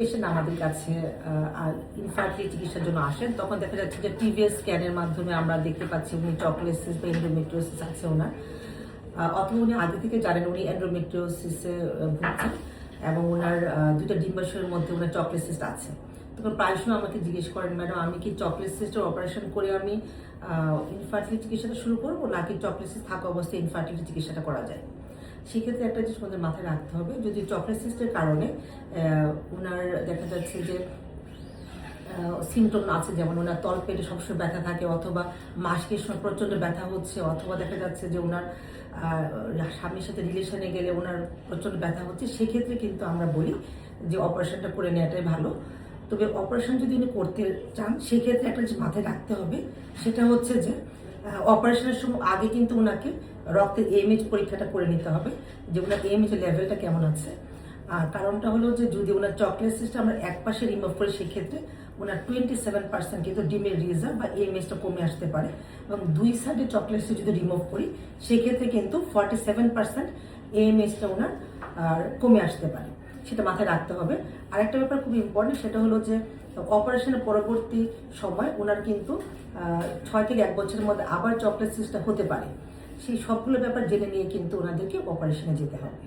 Patient আমাদের কাছে infertility চিকিৎসার জন্য আসেন, তখন দেখা যাচ্ছে যে টিভিএস স্ক্যানের মাধ্যমে আমরা দেখতে পাচ্ছি উনি চকলেসিস বা এন্ডোমেট্রিওসিস আছে ওনার, অথবা উনি আগে থেকে জানেন উনি এন্ডোমেট্রিওসিসে ভুগছেন এবং ওনার দুইটা ডিম্বাশয়ের মধ্যে ওনার চকলেসিস আছে। তখন প্রায় সময় আমাকে জিজ্ঞেস করেন, ম্যাডাম আমি কি চকলেসিসটার অপারেশন করে আমি ইনফার্টিলিটি চিকিৎসাটা শুরু করবো, নাকি চকলেসিস থাকা অবস্থায় ইনফার্টিলিটি চিকিৎসাটা করা যায়? সেক্ষেত্রে একটা জিনিস আমাদের মাথায় রাখতে হবে, যদি চকলেসিসের কারণে ওনার দেখা যাচ্ছে যে সিমটম আছে, যেমন ওনার তলপেটে সবসময় ব্যথা থাকে, অথবা মাসিকের সময় প্রচণ্ড ব্যথা হচ্ছে, অথবা দেখা যাচ্ছে যে ওনার স্বামীর সাথে রিলেশনে গেলে ওনার প্রচণ্ড ব্যথা হচ্ছে, সেক্ষেত্রে কিন্তু আমরা বলি যে অপারেশনটা করে নেওয়াটাই ভালো। তবে অপারেশন যদি উনি করতে চান, সেক্ষেত্রে একটা জিনিস মাথায় রাখতে হবে, সেটা হচ্ছে যে অপারেশনের সময় আগে কিন্তু ওনাকে রক্তের এএমএইচ পরীক্ষাটা করে নিতে হবে, যে ওনার এএমএইচ লেভেলটা কেমন আছে। আর কারণটা হলো যে যদি ওনার চকলেসিসটা আমরা এক পাশে রিমুভ করি, সেক্ষেত্রে ওনার 27% কিন্তু ডিমের রিজার্ভ বা এএমএইচটা কমে আসতে পারে, এবং দুই সাইডে চকলেসিস যদি রিমুভ করি, সেক্ষেত্রে কিন্তু 47% এএমএইচটা ওনার কমে আসতে পারে। সেটা মাথায় রাখতে হবে। আরেকটা ব্যাপার খুব ইম্পর্টেন্ট, সেটা হলো যে অপারেশনের পরবর্তী সময় ওনার কিন্তু 6 থেকে 1 বছরের মধ্যে আবার চকলেসিসটা হতে পারে। সেই সবগুলো ব্যাপার জেনে নিয়ে কিন্তু ওনাদেরকে অপারেশনে যেতে হবে।